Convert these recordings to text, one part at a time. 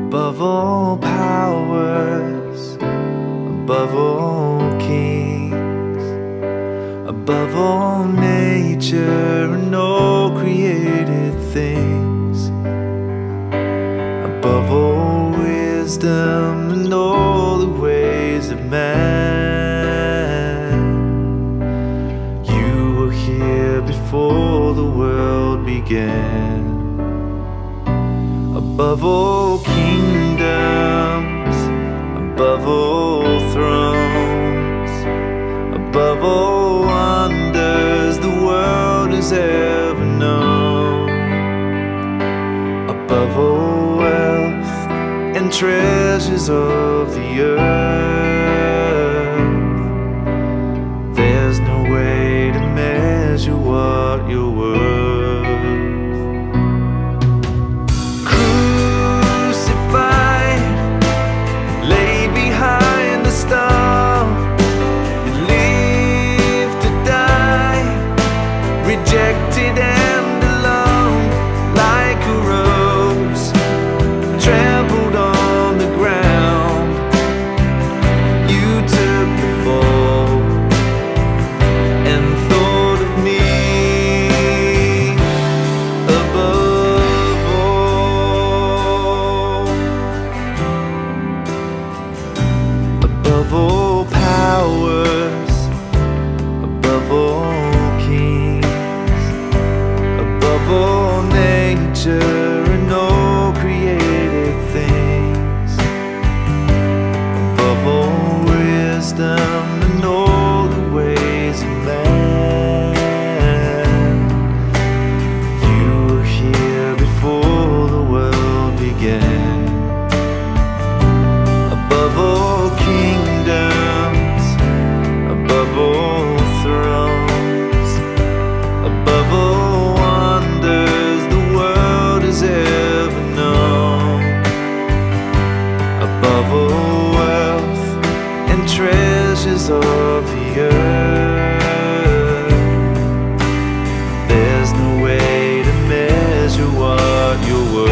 above all powers, above all kings, above all nature and all created things, above all wisdom and all the ways of man. You were here before the world began. Above all kingdoms, above all thrones, above all wonders the world has ever known, above all wealth and treasures of the earth, there's no way to measure what you're worth. Rejected and alone, like a rose, trampled on the ground. You took the fall and thought of me above all, above all powers, above all all nature and all created things, above all wisdom and all the ways of man. You were here before the world began. Above all kingdoms, above all thrones, above all ever known, above all wealth and treasures of the earth, there's no way to measure what you're worth.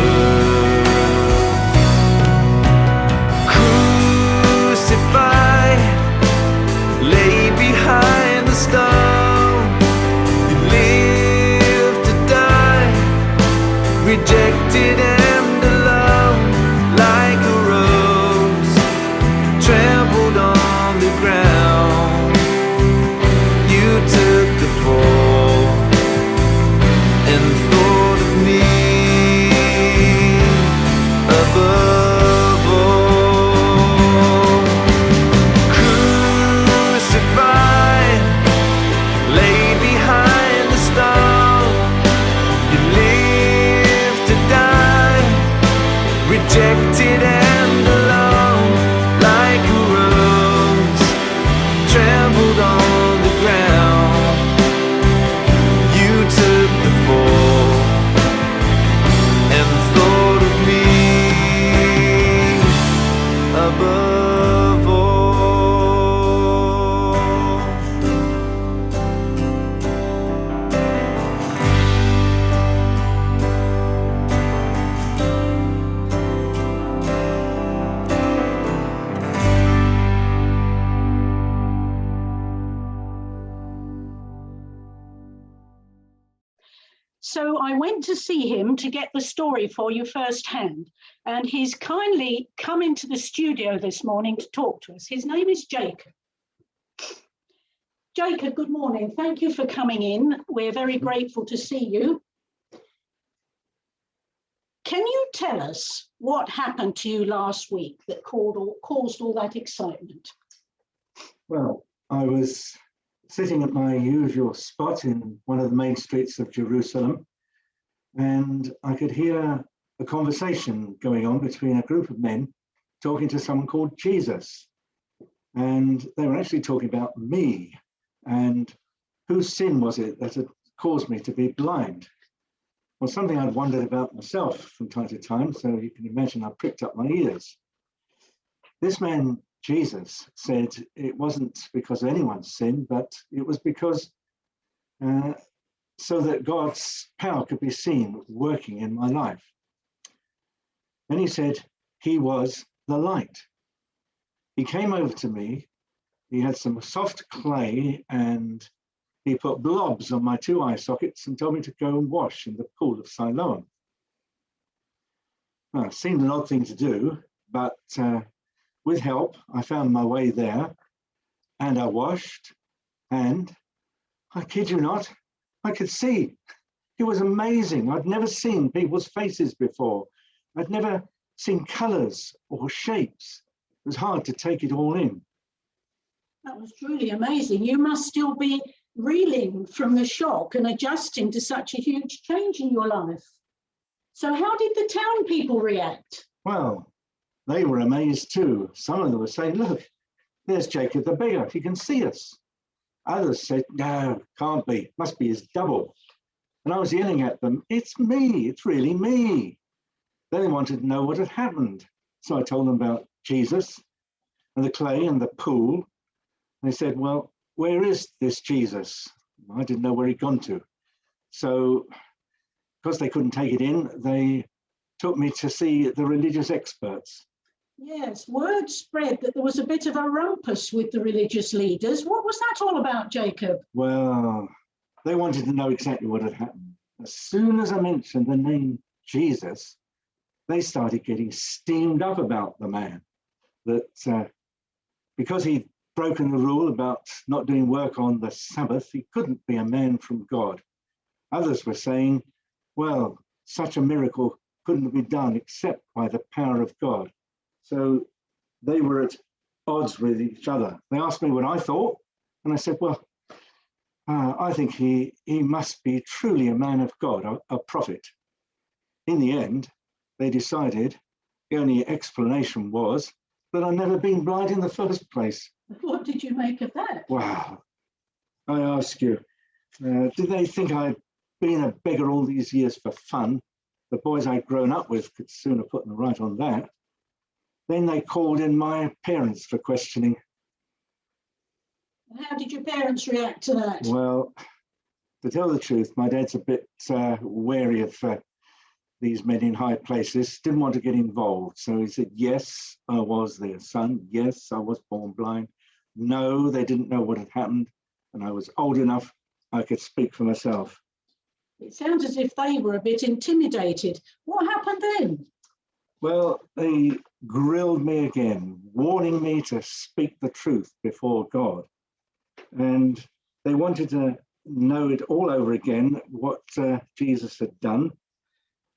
Crucified, lay behind the stone, you live to die, rejected and alone, like a rose, trampled on the ground. You took the fall and thought of me above all. Crucified, lay behind the stone, you live to die, rejected and alone, like a rose, trampled on the ground. You took the fall and thought of me above all. So I went to see him to get the story for you firsthand, and he's kindly come into the studio this morning to talk to us. His name is Jacob. Jacob, good morning. Thank you for coming in. We're very grateful to see you. Can you tell us what happened to you last week that caused all that excitement? Well, I was sitting at my usual spot in one of the main streets of Jerusalem, and I could hear a conversation going on between a group of men talking to someone called Jesus. And they were actually talking about me and whose sin was it that had caused me to be blind. Well, something I'd wondered about myself from time to time, so you can imagine I pricked up my ears. This man, Jesus, said it wasn't because of anyone's sin, but it was because so that God's power could be seen working in my life. Then he said, he was the light. He came over to me. He had some soft clay and he put blobs on my 2 eye sockets and told me to go and wash in the pool of Siloam. Well, it seemed an odd thing to do, but with help, I found my way there and I washed, and I kid you not, I could see. It was amazing. I'd never seen people's faces before. I'd never seen colors or shapes. It was hard to take it all in. That was truly amazing. You must still be reeling from the shock and adjusting to such a huge change in your life. So how did the town people react? Well, they were amazed too. Some of them were saying, look, there's Jacob the beggar. He can see us. Others said, no, can't be. Must be his double. And I was yelling at them, it's me. It's really me. Then they wanted to know what had happened. So I told them about Jesus and the clay and the pool. And they said, well, where is this Jesus? I didn't know where he'd gone to. So because they couldn't take it in, they took me to see the religious experts. Yes, word spread that there was a bit of a rumpus with the religious leaders. What was that all about, Jacob? Well, they wanted to know exactly what had happened. As soon as I mentioned the name Jesus, they started getting steamed up about the man. That because he'd broken the rule about not doing work on the Sabbath, he couldn't be a man from God. Others were saying, well, such a miracle couldn't be done except by the power of God. So they were at odds with each other. They asked me what I thought, and I said, well, I think he must be truly a man of God, a prophet. In the end, they decided the only explanation was that I'd never been blind in the first place. What did you make of that? Wow. I ask you, did they think I'd been a beggar all these years for fun? The boys I'd grown up with could sooner put them right on that. Then they called in my parents for questioning. How did your parents react to that? Well, to tell the truth, my dad's a bit wary of these men in high places, didn't want to get involved. So he said, yes, I was their son. Yes, I was born blind. No, they didn't know what had happened. And I was old enough, I could speak for myself. It sounds as if they were a bit intimidated. What happened then? Well, they grilled me again, warning me to speak the truth before God. And they wanted to know it all over again, what Jesus had done.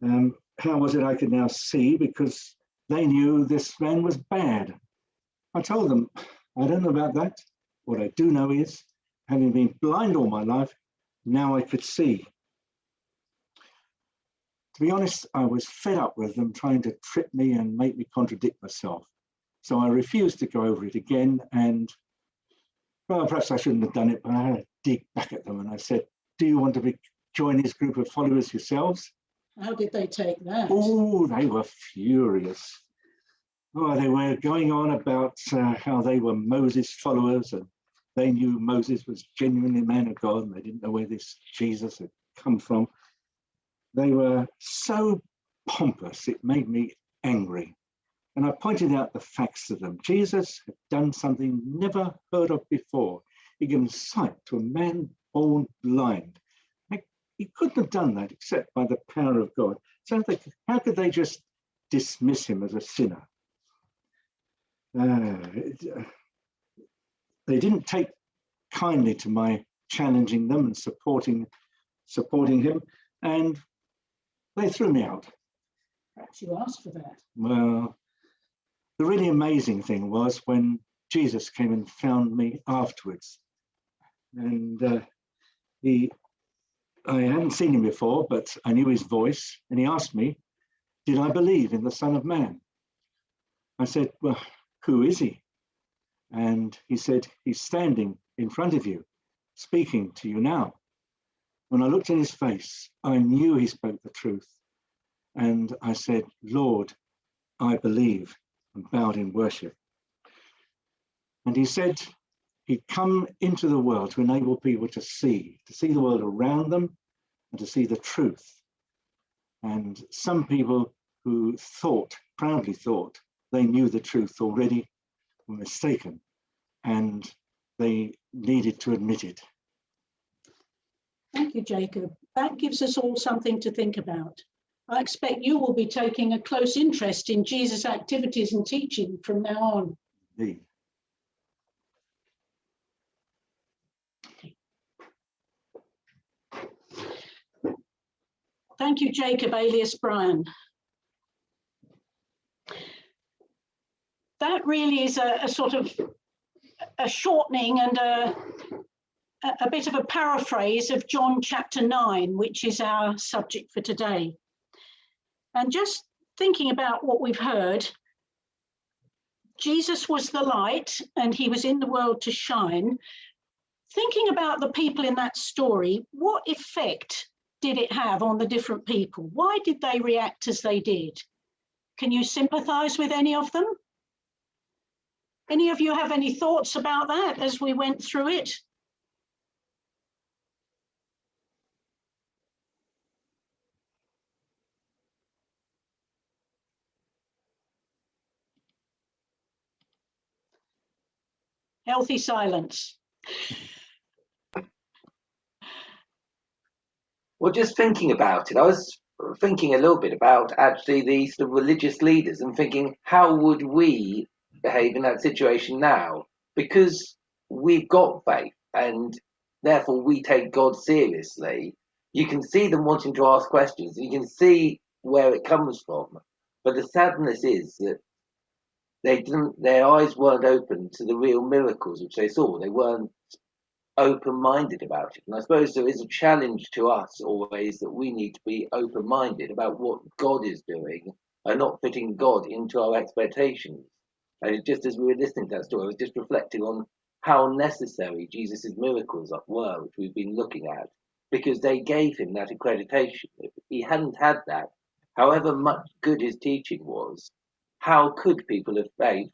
How was it I could now see? Because they knew this man was bad. I told them, I don't know about that. What I do know is, having been blind all my life, now I could see. To be honest, I was fed up with them trying to trip me and make me contradict myself. So I refused to go over it again. And well, perhaps I shouldn't have done it, but I had to dig back at them. And I said, do you want to join this group of followers yourselves? How did they take that? Oh, they were furious. Oh, they were going on about how they were Moses followers and they knew Moses was genuinely a man of God and they didn't know where this Jesus had come from. They were so pompous, it made me angry. And I pointed out the facts to them. Jesus had done something never heard of before. He gave sight to a man born blind. He couldn't have done that except by the power of God. So how could they just dismiss him as a sinner? They didn't take kindly to my challenging them and supporting him, and they threw me out. Perhaps you asked for that. Well, the really amazing thing was when Jesus came and found me afterwards. And I hadn't seen him before, but I knew his voice. And he asked me, did I believe in the Son of Man? I said, well, who is he? And he said, he's standing in front of you, speaking to you now. When I looked in his face, I knew he spoke the truth. And I said, Lord, I believe, and bowed in worship. And he said he'd come into the world to enable people to see the world around them and to see the truth. And some people who proudly thought they knew the truth already, were mistaken, and they needed to admit it. Thank you, Jacob. That gives us all something to think about. I expect you will be taking a close interest in Jesus' activities and teaching from now on. Indeed. Thank you, Jacob, alias Bryan. That really is a sort of a shortening and a bit of a paraphrase of John chapter 9, which is our subject for today. And just thinking about what we've heard, Jesus was the light and he was in the world to shine. Thinking about the people in that story, what effect did it have on the different people? Why did they react as they did? Can you sympathize with any of them? Any of you have any thoughts about that as we went through it? Healthy silence. Well, just thinking about it, I was thinking a little bit about actually the sort of religious leaders and thinking, how would we behave in that situation now? Because we've got faith and therefore we take God seriously. You can see them wanting to ask questions. You can see where it comes from. But the sadness is that their eyes weren't open to the real miracles which they saw. They weren't open-minded about it. And I suppose there is a challenge to us always that we need to be open-minded about what God is doing and not fitting God into our expectations. And just as we were listening to that story, I was just reflecting on how necessary Jesus' miracles were, which we've been looking at, because they gave him that accreditation. If he hadn't had that, however much good his teaching was, how could people of faith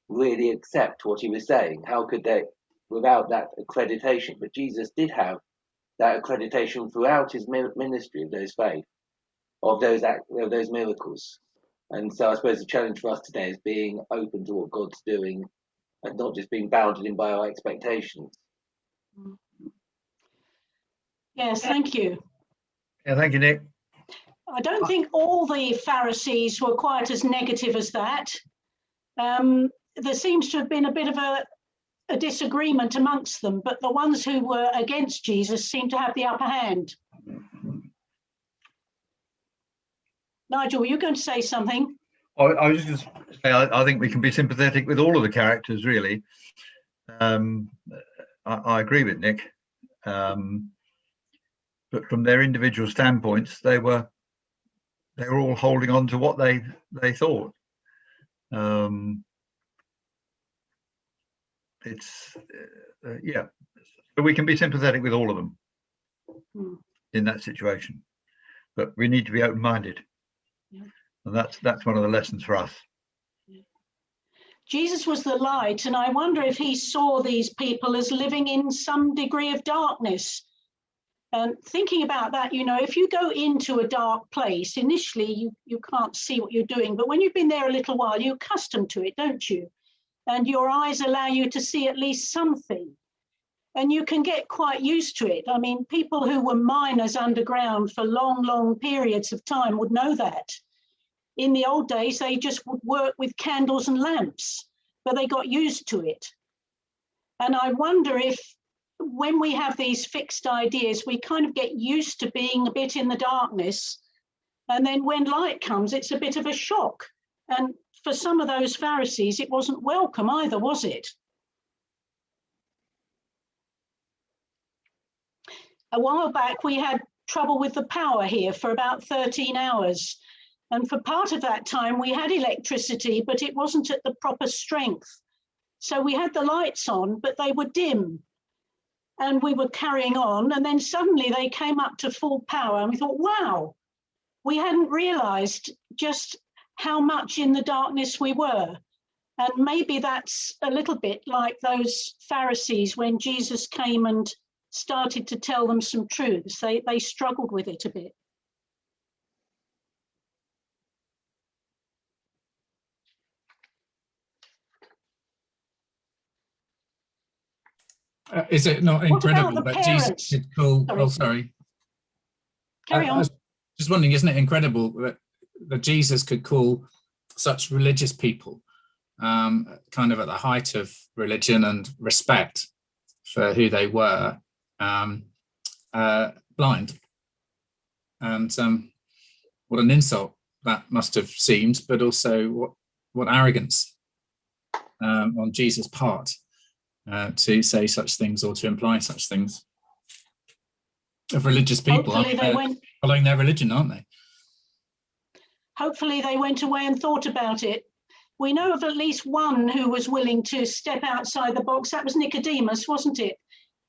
really accept what he was saying? How could they, without that accreditation? But Jesus did have that accreditation throughout his ministry of those faith, of those miracles. And so I suppose the challenge for us today is being open to what God's doing and not just being bounded in by our expectations. Yes, thank you. Yeah, thank you, Nick. I don't think all the Pharisees were quite as negative as that. There seems to have been a bit of a disagreement amongst them, but the ones who were against Jesus seem to have the upper hand. Nigel, were you going to say something? I was just going to say, I think we can be sympathetic with all of the characters, really. I agree with Nick. But from their individual standpoints, they were all holding on to what they thought. Yeah, but we can be sympathetic with all of them in that situation. But we need to be open-minded, and that's one of the lessons for us. Jesus was the light, and I wonder if he saw these people as living in some degree of darkness. And thinking about that, you know, if you go into a dark place, initially you can't see what you're doing, but when you've been there a little while, you're accustomed to it, don't you? And your eyes allow you to see at least something. And you can get quite used to it. I mean, people who were miners underground for long, long periods of time would know that. In the old days, they just would work with candles and lamps, but they got used to it. And I wonder if when we have these fixed ideas, we kind of get used to being a bit in the darkness. And then when light comes, it's a bit of a shock. And for some of those Pharisees, it wasn't welcome either, was it? A while back, we had trouble with the power here for about 13 hours. And for part of that time, we had electricity, but it wasn't at the proper strength. So we had the lights on, but they were dim. And we were carrying on. And then suddenly they came up to full power. And we thought, wow, we hadn't realized just how much in the darkness we were. And maybe that's a little bit like those Pharisees when Jesus came and started to tell them some truths. They struggled with it a bit. Is it not What about incredible the that Jesus parents? could call? Sorry. Oh, sorry. Carry I on. was just wondering, isn't it incredible that Jesus could call such religious people, kind of at the height of religion and respect for who they were, blind? And what an insult that must have seemed, but also what arrogance on Jesus' part to say such things or to imply such things of religious people. Hopefully they went, following their religion, aren't they? hopefully they went away and thought about it. We know of at least one who was willing to step outside the box. That was Nicodemus, wasn't it?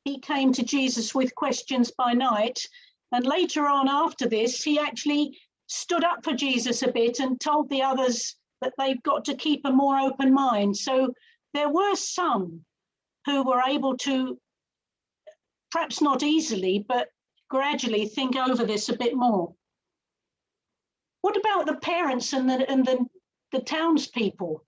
He came to Jesus with questions by night. And later on after this, he actually stood up for Jesus a bit and told the others that they've got to keep a more open mind. So there were some who were able to, perhaps not easily, but gradually think over this a bit more. What about the parents and the townspeople?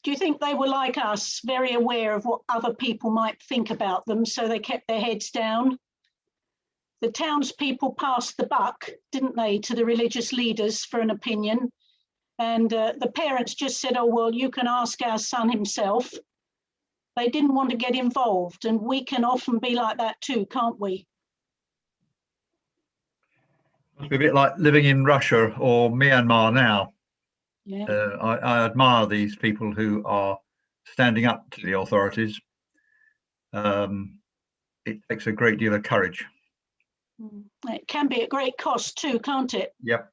Do you think they were like us, very aware of what other people might think about them, so they kept their heads down? The townspeople passed the buck, didn't they, to the religious leaders for an opinion. And the parents just said, oh, well, you can ask our son himself. They didn't want to get involved. And we can often be like that too, can't we? Must be a bit like living in Russia or Myanmar now. Yeah. I admire these people who are standing up to the authorities. It takes a great deal of courage. It can be at great cost too, can't it? Yep.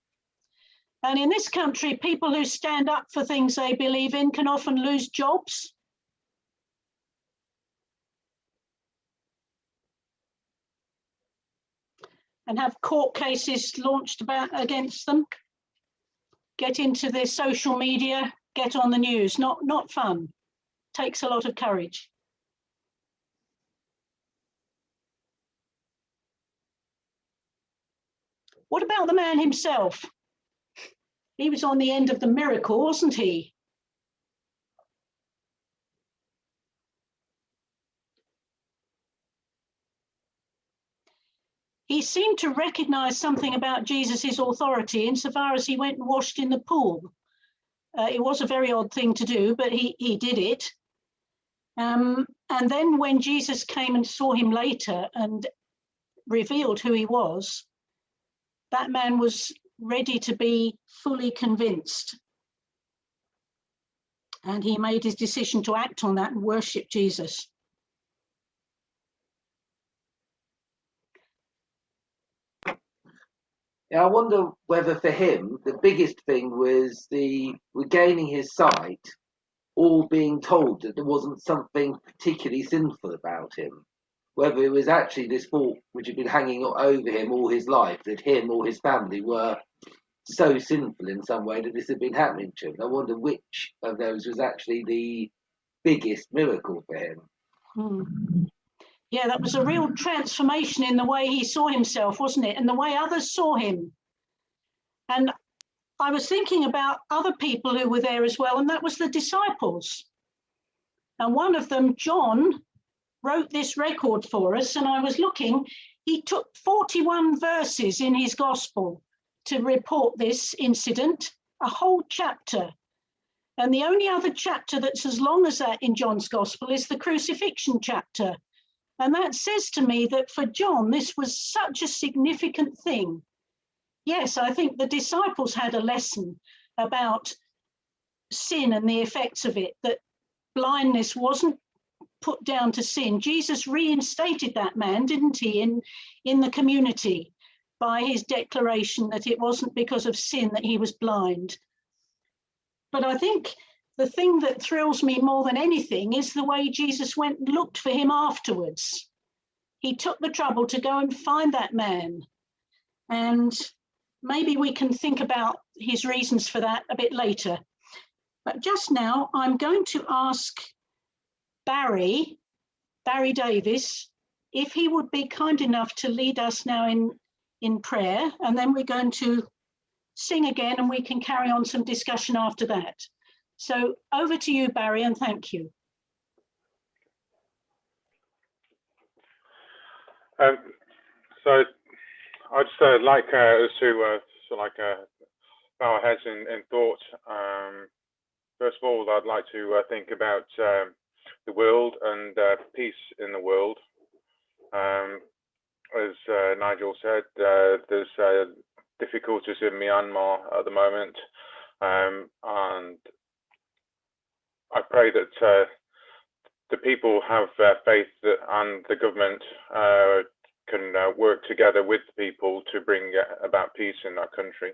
And in this country, people who stand up for things they believe in can often lose jobs. And have court cases launched against them. Get into their social media, get on the news. Not fun. Takes a lot of courage. What about the man himself? He was on the end of the miracle, wasn't he? He seemed to recognize something about Jesus's authority insofar as he went and washed in the pool. It was a very odd thing to do, but he did it. And then when Jesus came and saw him later and revealed who he was, that man was ready to be fully convinced. And he made his decision to act on that and worship Jesus. Yeah, I wonder whether for him the biggest thing was the regaining his sight, or being told that there wasn't something particularly sinful about him. Whether it was actually this thought which had been hanging over him all his life, that him or his family were so sinful in some way that this had been happening to him. I wonder which of those was actually the biggest miracle for him. Yeah, that was a real transformation in the way he saw himself, wasn't it? And the way others saw him. And I was thinking about other people who were there as well, and that was the disciples. And one of them, John, wrote this record for us, and I was looking, he took 41 verses in his gospel to report this incident, a whole chapter. And the only other chapter that's as long as that in John's gospel is the crucifixion chapter. And that says to me that for John, this was such a significant thing. Yes, I think the disciples had a lesson about sin and the effects of it, that blindness wasn't put down to sin. Jesus reinstated that man, didn't he, in the community by his declaration that it wasn't because of sin that he was blind. But I think the thing that thrills me more than anything is the way Jesus went and looked for him afterwards. He took the trouble to go and find that man. And maybe we can think about his reasons for that a bit later. But just now, I'm going to ask Barry Davis, if he would be kind enough to lead us now in prayer, and then we're going to sing again and we can carry on some discussion after that. So over to you, Barry, and thank you. So I'd just like us to bow our heads in thought. First of all, I'd like to think about the world and peace in the world. As Nigel said, there's difficulties in Myanmar at the moment, and I pray that the people have faith that, and the government can work together with the people to bring about peace in that country.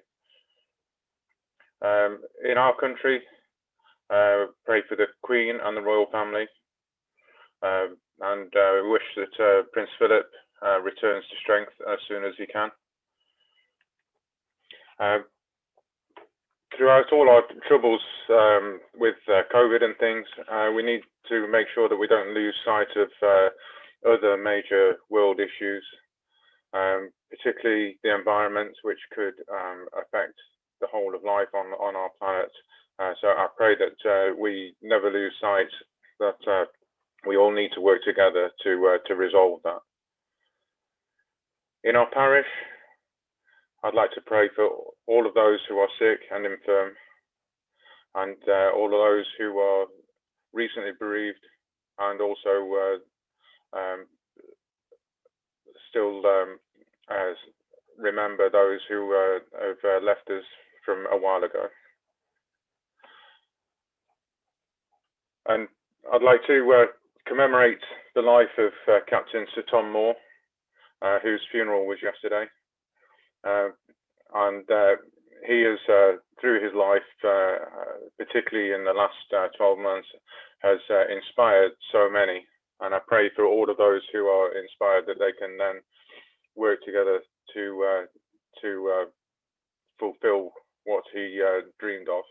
In our country, pray for the Queen and the royal family, and wish that Prince Philip returns to strength as soon as he can. Throughout all our troubles with COVID and things, we need to make sure that we don't lose sight of other major world issues, particularly the environment, which could affect the whole of life on our planet. So I pray that we never lose sight that we all need to work together to resolve that. In our parish, I'd like to pray for all of those who are sick and infirm, and all of those who are recently bereaved, and also still remember those who have left us from a while ago. And I'd like to commemorate the life of Captain Sir Tom Moore, whose funeral was yesterday. And he has, through his life, particularly in the last 12 months, has inspired so many. And I pray for all of those who are inspired that they can then work together to fulfill what he dreamed of.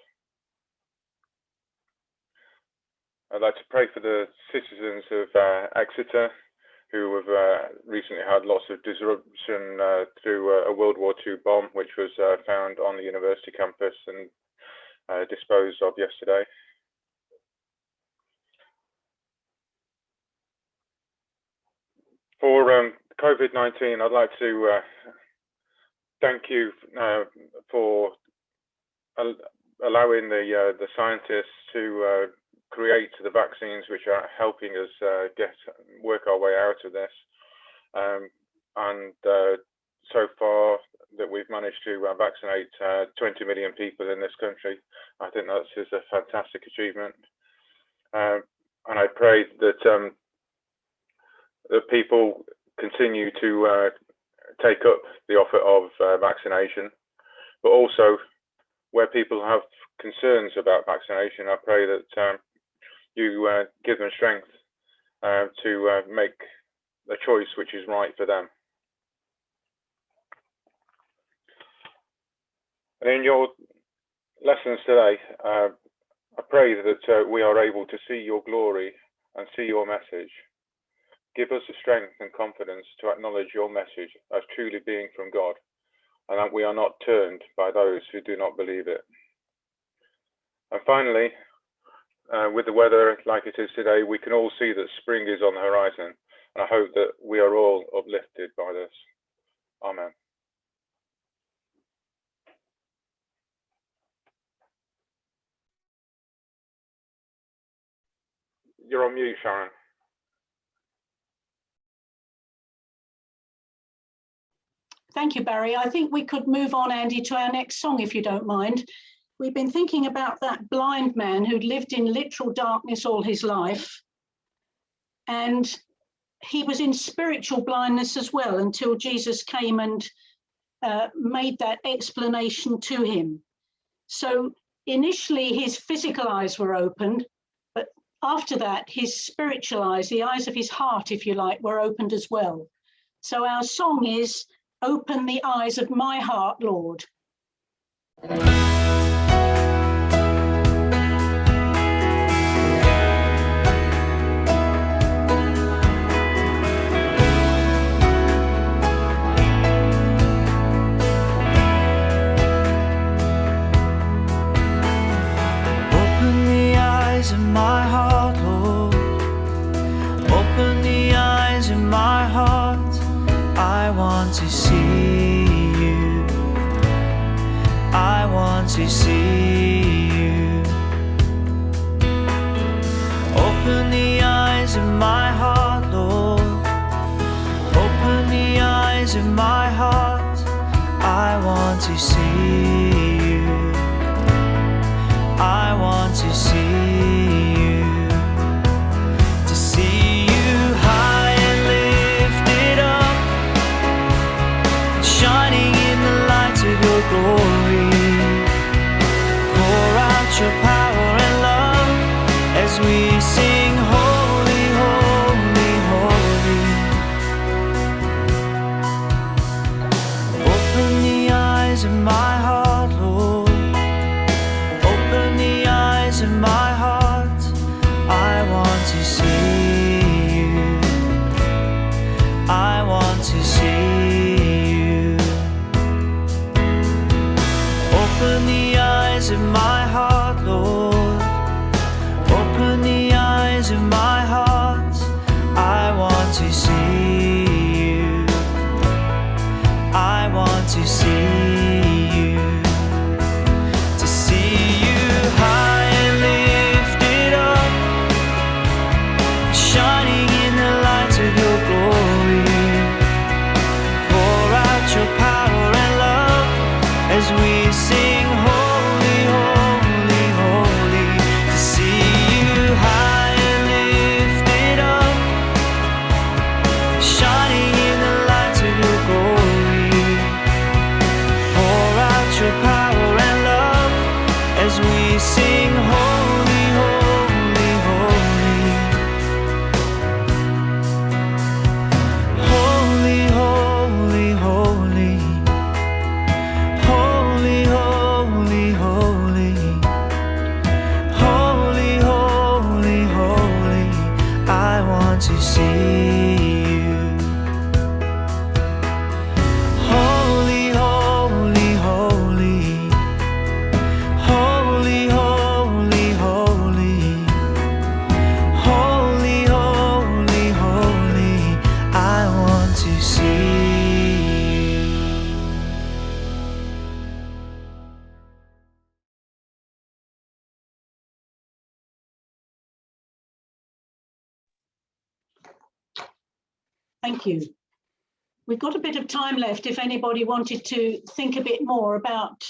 I'd like to pray for the citizens of Exeter, who have recently had lots of disruption through a World War II bomb, which was found on the university campus and disposed of yesterday. For COVID-19, I'd like to thank you for allowing the scientists to create the vaccines which are helping us work our way out of this. And so far that we've managed to vaccinate 20 million people in this country. I think that is a fantastic achievement. And I pray that that people continue to take up the offer of vaccination, but also where people have concerns about vaccination, I pray that you give them strength to make a choice which is right for them. And in your lessons today, I pray that we are able to see your glory and see your message. Give us the strength and confidence to acknowledge your message as truly being from God, and that we are not turned by those who do not believe it. And finally, with the weather like it is today, we can all see that spring is on the horizon, and I hope that we are all uplifted by this. Amen. You're on mute, Sharon. Thank you, Barry. I think we could move on, Andy, to our next song, if you don't mind. We've been thinking about that blind man who'd lived in literal darkness all his life. And he was in spiritual blindness as well until Jesus came and made that explanation to him. So initially his physical eyes were opened, but after that his spiritual eyes, the eyes of his heart, if you like, were opened as well. So our song is "Open the Eyes of My Heart, Lord." to see you. Open the eyes of my heart, Lord. Open the eyes of my heart. I want to see you. I want to see you. To see you high and lifted up, shining in the light of your glory. Pour out your power and love as we sing holy, holy, holy. Open the eyes of my heart, Lord. Open the eyes of my heart. I want to see you. I want to see you. Open the eyes of my heart, Lord. Open the eyes of my heart. I want to see you. I want to see you. To see you high and lifted up, shining in the light of your glory. Pour out your power and love as we sing holy, holy, holy. To see you high and lifted up, shining in the light of your glory. Pour out your power and love as we sing holy, holy, holy. Holy, holy, holy. Holy, holy, holy. Holy, holy, holy. I want to see you. Holy, holy, holy. Holy, holy, holy. Holy, holy, holy. I want to see you. Thank you. We've got a bit of time left if anybody wanted to think a bit more about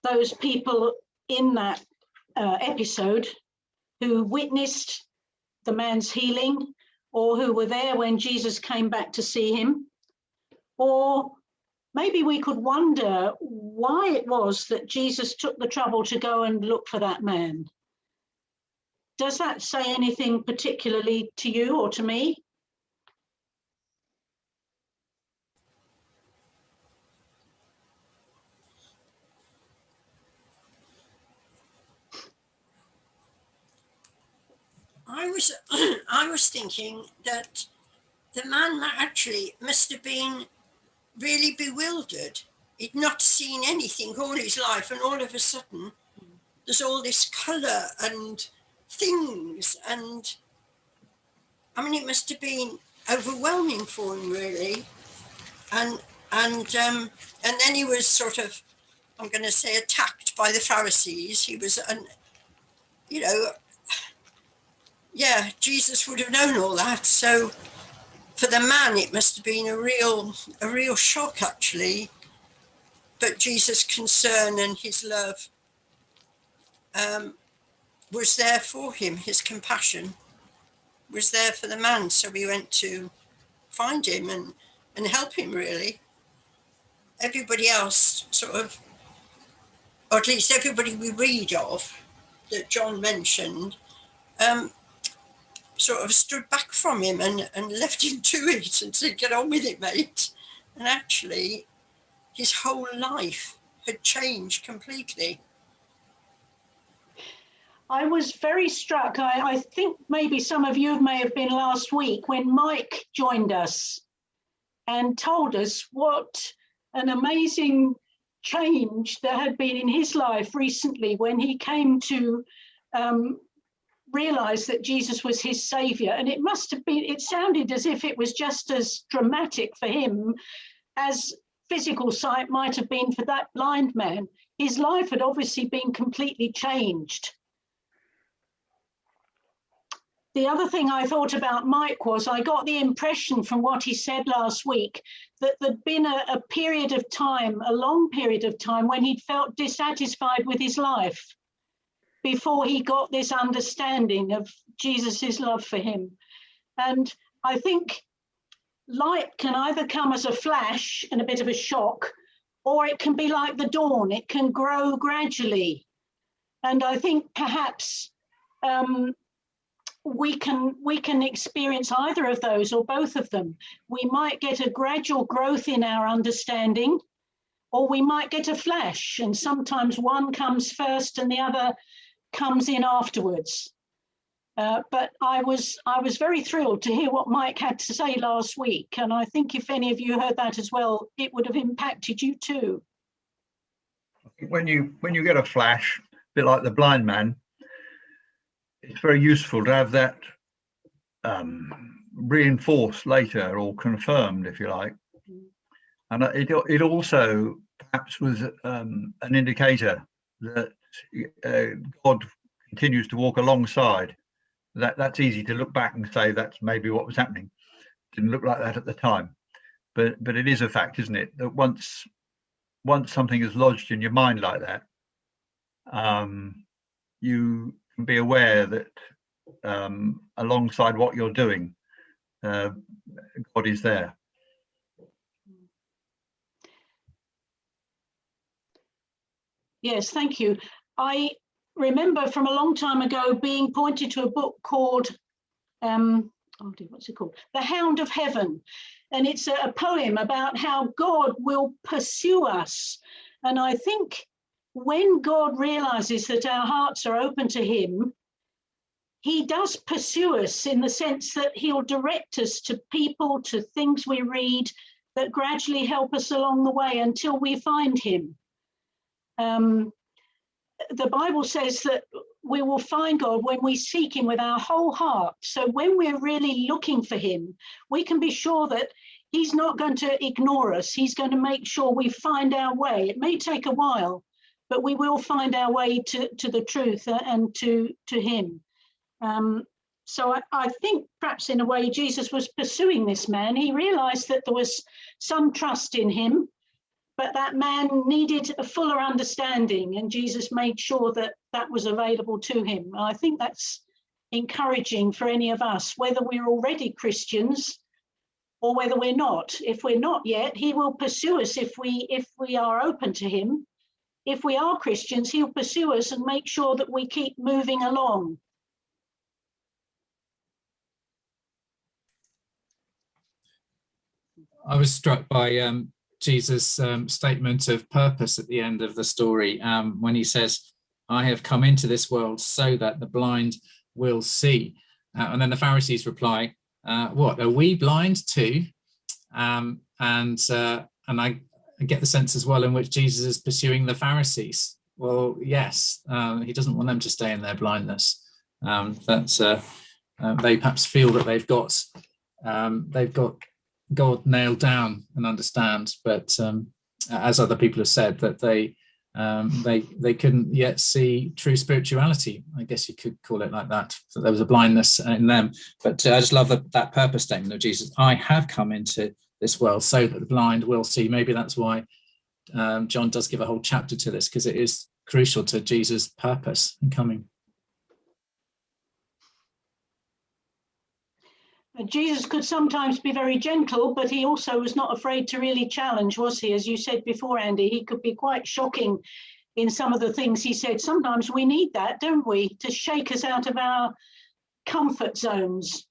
those people in that episode who witnessed the man's healing, or who were there when Jesus came back to see him. Or maybe we could wonder why it was that Jesus took the trouble to go and look for that man. Does that say anything particularly to you or to me? I was thinking that the man actually must have been really bewildered. He'd not seen anything all his life, and all of a sudden there's all this colour and things, and I mean, it must have been overwhelming for him, really. And then he was sort of, I'm going to say, attacked by the Pharisees. He was, you know, yeah, Jesus would have known all that. So for the man, it must have been a real shock, actually. But Jesus' concern and his love was there for him. His compassion was there for the man. So we went to find him and help him, really. Everybody else sort of, or at least everybody we read of that John mentioned, sort of stood back from him and left him to it and said, get on with it, mate. And actually, his whole life had changed completely. I was very struck. I think maybe some of you may have been last week when Mike joined us and told us what an amazing change there had been in his life recently when he came to realize that Jesus was his savior. And it must have been, it sounded as if it was just as dramatic for him as physical sight might have been for that blind man. his life had obviously been completely changed. The other thing I thought about Mike was I got the impression from what he said last week that there'd been a period of time, a long period of time, when he'd felt dissatisfied with his life before he got this understanding of Jesus's love for him. And I think light can either come as a flash and a bit of a shock, or it can be like the dawn. It can grow gradually. And I think perhaps we can experience either of those or both of them. We might get a gradual growth in our understanding, or we might get a flash, and sometimes one comes first and the other comes in afterwards. But I was very thrilled to hear what Mike had to say last week, and I think if any of you heard that as well, it would have impacted you too. I think when you get a flash, a bit like the blind man, it's very useful to have that reinforced later or confirmed, if you like. And it also perhaps was an indicator that God continues to walk alongside. That's easy to look back and say that's maybe what was happening. Didn't look like that at the time, but it is a fact, isn't it, that once something is lodged in your mind like that, you can be aware that alongside what you're doing, God is there. Yes, thank you. I remember from a long time ago being pointed to a book called, what's it called? The Hound of Heaven. And it's a poem about how God will pursue us. And I think when God realizes that our hearts are open to him, he does pursue us in the sense that he'll direct us to people, to things we read that gradually help us along the way until we find him. The Bible says that we will find God when we seek him with our whole heart. So when we're really looking for him, we can be sure that he's not going to ignore us. He's going to make sure we find our way. It may take a while, but we will find our way to the truth and to him. So I think perhaps in a way Jesus was pursuing this man. He realized that there was some trust in him, but that man needed a fuller understanding, and Jesus made sure that that was available to him. And I think that's encouraging for any of us, whether we're already Christians or whether we're not. If we're not yet, he will pursue us if we are open to him. If we are Christians, he'll pursue us and make sure that we keep moving along. I was struck by Jesus' statement of purpose at the end of the story, when he says, I have come into this world so that the blind will see. And then the Pharisees reply, what, are we blind too? And I get the sense as well in which Jesus is pursuing the Pharisees. Well, yes, he doesn't want them to stay in their blindness. They perhaps feel that they've got God nailed down and understand, but as other people have said, that they couldn't yet see true spirituality. I guess you could call it like that. So there was a blindness in them. But I just love that purpose statement of Jesus. I have come into this world so that the blind will see. Maybe that's why John does give a whole chapter to this, because it is crucial to Jesus' purpose in coming. Jesus could sometimes be very gentle, but he also was not afraid to really challenge, was he? As you said before, Andy, he could be quite shocking in some of the things he said. Sometimes we need that, don't we, to shake us out of our comfort zones.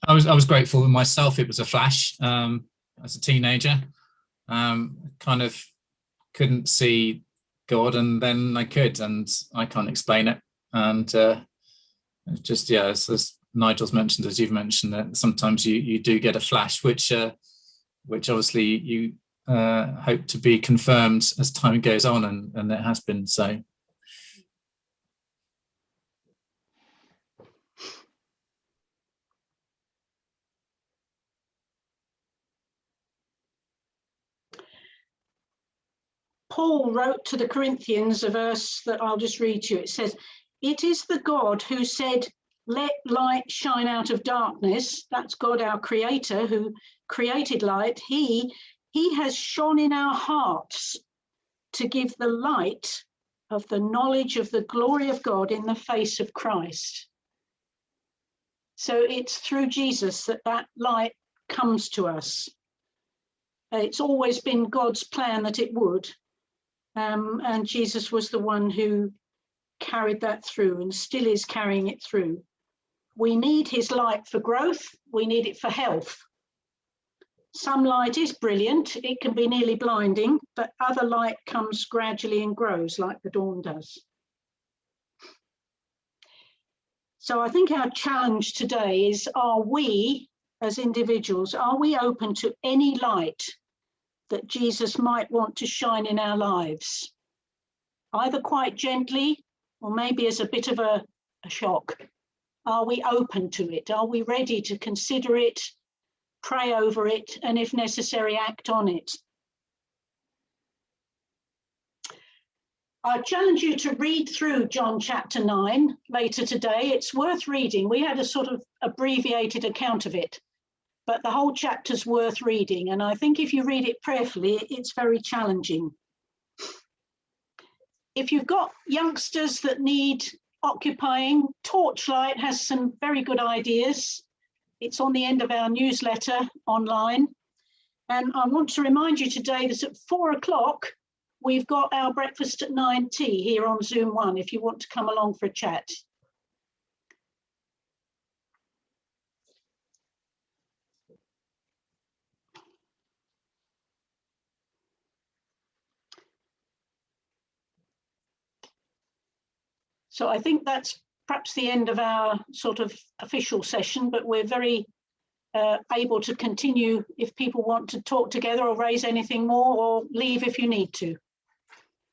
I was grateful with myself. It was a flash as a teenager. Kind of couldn't see God, and then I could, and I can't explain it. And just, yeah, as Nigel's mentioned, as you've mentioned, that sometimes you do get a flash, which obviously you hope to be confirmed as time goes on, and it has been so. Paul wrote to the Corinthians a verse that I'll just read to you. It says, "It is the God who said, 'Let light shine out of darkness.'" That's God, our creator, who created light. He has shone in our hearts to give the light of the knowledge of the glory of God in the face of Christ. So it's through Jesus that light comes to us. It's always been God's plan that it would. And Jesus was the one who carried that through and still is carrying it through. We need his light for growth. We need it for health. Some light is brilliant. It can be nearly blinding, but other light comes gradually and grows like the dawn does. So I think our challenge today is, are we as individuals, are we open to any light that Jesus might want to shine in our lives? Either quite gently or maybe as a bit of a shock. Are we open to it? Are we ready to consider it, pray over it, and if necessary, act on it? I challenge you to read through John chapter 9 later today. It's worth reading. We had a sort of abbreviated account of it, but the whole chapter's worth reading. And I think if you read it prayerfully, it's very challenging. If you've got youngsters that need occupying, Torchlight has some very good ideas. It's on the end of our newsletter online. And I want to remind you today that at 4 o'clock, we've got our breakfast at 9 tea here on Zoom 1, if you want to come along for a chat. So I think that's perhaps the end of our sort of official session, but we're very able to continue if people want to talk together or raise anything more, or leave if you need to.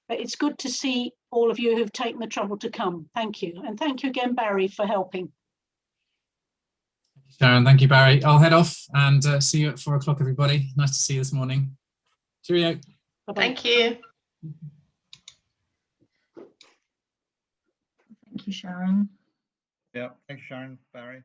But it's good to see all of you who've taken the trouble to come. Thank you. And thank you again, Barry, for helping. Sharon, thank you, Barry. I'll head off and see you at 4 o'clock, everybody. Nice to see you this morning. Cheerio. Bye-bye. Thank you. Thank you, Sharon. Yeah, thanks, Sharon, Barry.